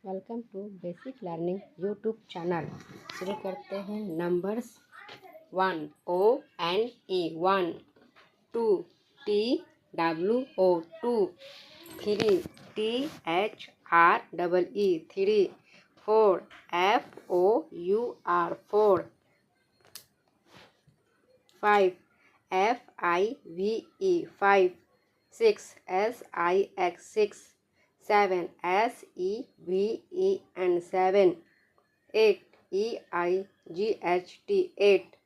Welcome to basic learning YouTube channel. शुरू करते हैं। Numbers 1 ONE 1, 2 TWO 2, 3 THREE 3, 4 FOUR 4, 5 FIVE 5, 6 SIX 6, 7 SEVEN 7, 8 EIGHT 8,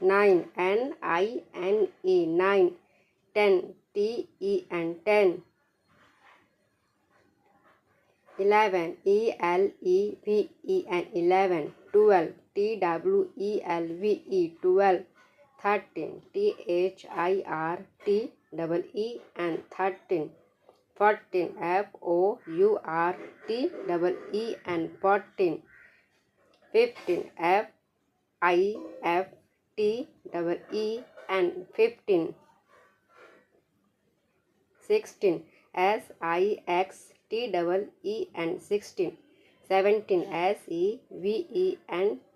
9 NINE 9, 10 TEN 10, 11 ELEVEN 11, 12 TWELVE 12, 13 THIRTEEN 13, 14 FOURTEEN 14, 15 FIFTEEN 15, 16 SIXTEEN 16, 17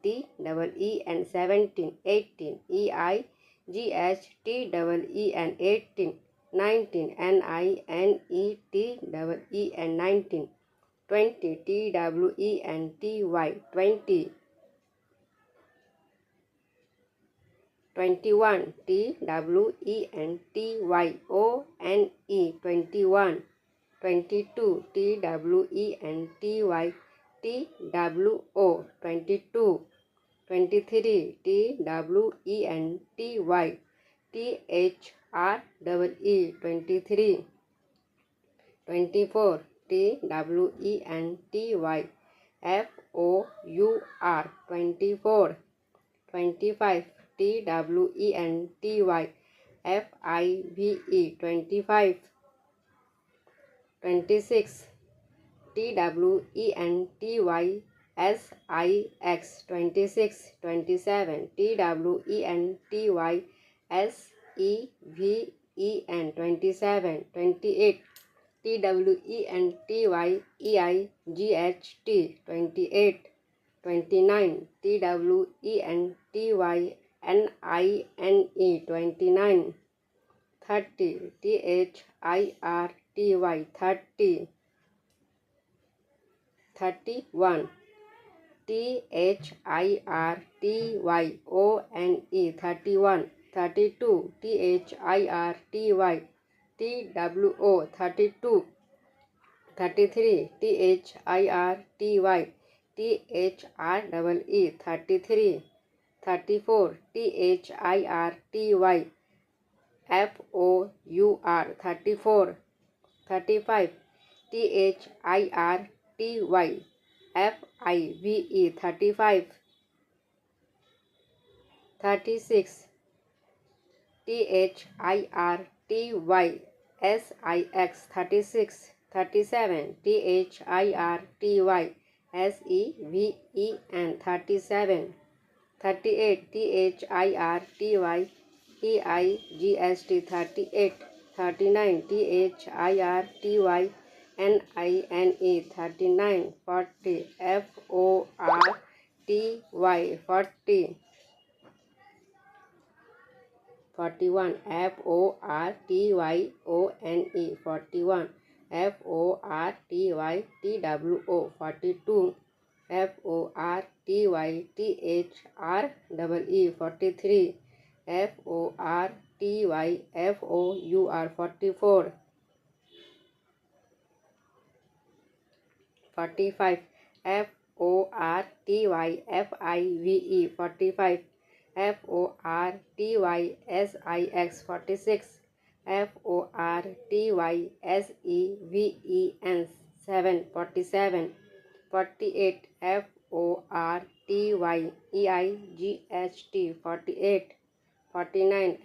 SEVENTEEN 17, 18 EIGHTEEN 18, 19 NINETEEN 19, 20 TWENTY 20, 21 TWENTYONE 21, 22 TWENTY TWO 22, 23 TWENTY THREE 23, 24 TWENTY FOUR 24, 25 TWENTY FIVE 25, 26 TWENTY SIX 26, 27 TWENTY SEVEN 27, 28 TWENTY EIGHT 28, 29 TWENTY NINE 29, 30 THIRTY 30, 31 THIRTYONE 31, 32 THIRTYTWO 32, 33 THIRTYTHREE 33, 34 THIRTYFOUR 34, 35 THIRTYFIVE 35, 36 THIRTYSIX 36, 37 THIRTYSEVEN 37, 38 THIRTYEIGHT 38, 39 THIRTYNINE 39, 40 FORTY 40, 41 FORTYONE 41, FORTYTWO 42, FORTYTHREE 43, FORTYFOUR 44, 45 FORTYFIVE 45, FORTYSIX 46, FORTYSEVEN 7 47, 48 FORTYEIGHT 48, 49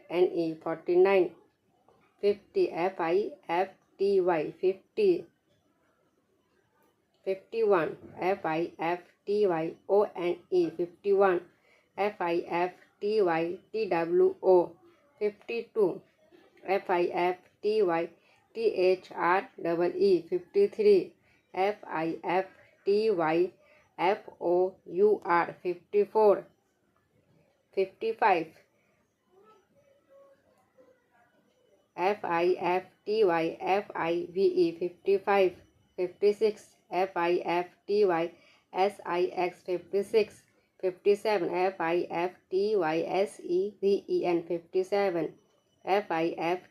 FORTYNINE 49, 50 FIFTY 50, 51 FIFTYONE 51, FIFTYTWO 52, FIFTYTHREE 53, FIFTYFOUR 54, 55, FIFTYFIVE 55, 56, FIFTYSIX 56, 57, FIFTYSEVEN 57, FIFTYEIGST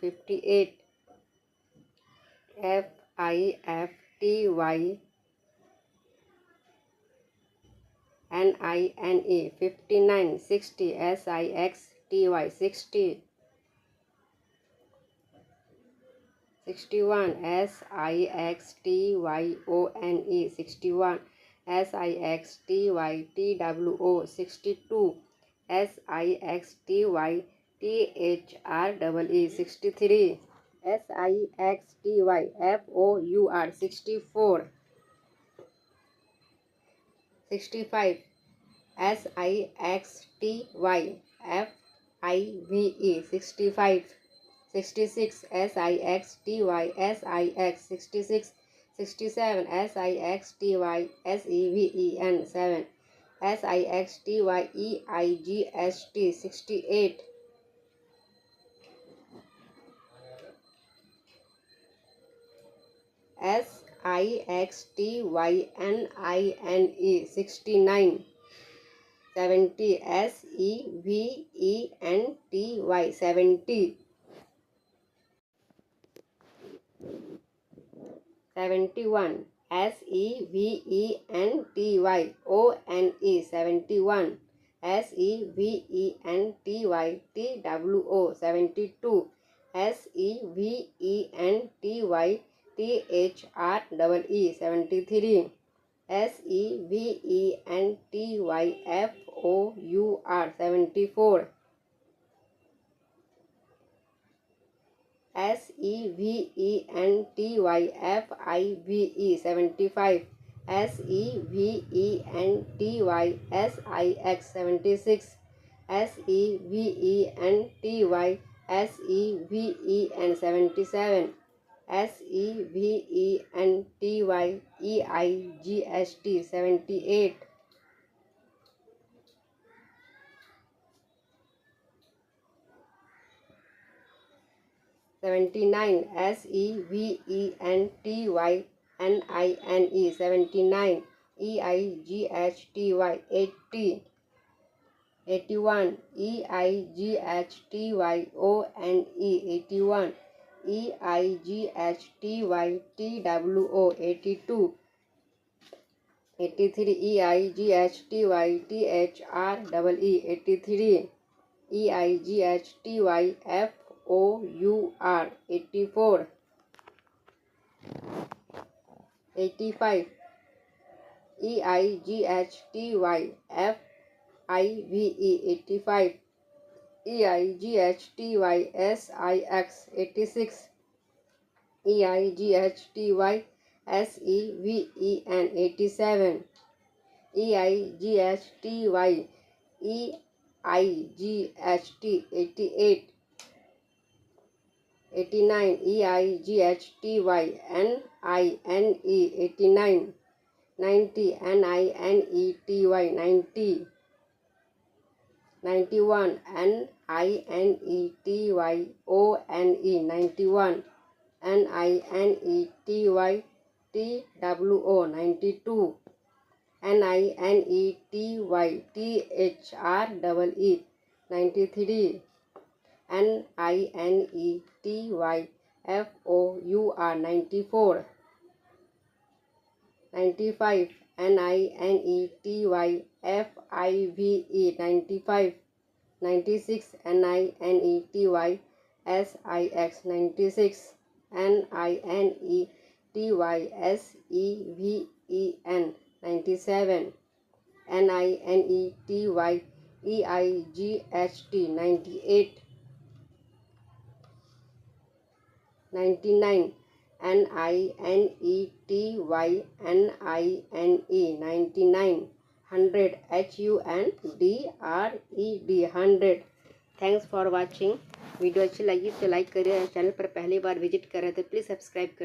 58, FIFTYNINE 59, 60, SIXTY 60, 61, SIXTYONE 61, SIXTYTWO 62, SIXTYTHREE 63, SIXTYFOUR 64, 65, SIXTYFIVE 65, 66, SIXTYSIX 66, 67, SIXTYSEVEN 7, SIXTYEIGST 68, SIXTYNINE 69, 70, SEVENTY 70, 71, SEVENTYONE 71, SEVENTYTWO 72, SEVENTYTHREE 73, SEVENTYFOUR 74, SEVENTYFIVE 75, SEVENTYSIX 76, SEVENTYSEVEN 77, SEVENTYEIGST 78, 79, SEVENTYNINE 79, EIGHTY 80, 81, EIGHTYONE 81, EIGHTYTWO 82, 83, EIGHTYTHREE 83, EIGHTYFOUR 84, 85, EIGHTYFIVE 85, EIGHTYSIX 86, EIGHTYSEVEN 87, EIGHTYEIGST 88, 89, EIGHTYNINE 89, 90, NINETY 90, 91, NINETYONE 91, NINETYTWO 92, NINETYTHREE 93, NINETYFOUR 94, 95, NINETYFIVE 95, 96, NINETYSIX 96, NINETYSEVEN 97, NINETYEIGST 98, 99, NINETYNINE 99, 100, HUNDRED 100. Thanks for watching. Video अच्छी लगी तो like करिए, channel पर पहली बार visit कर रहे तो please subscribe कर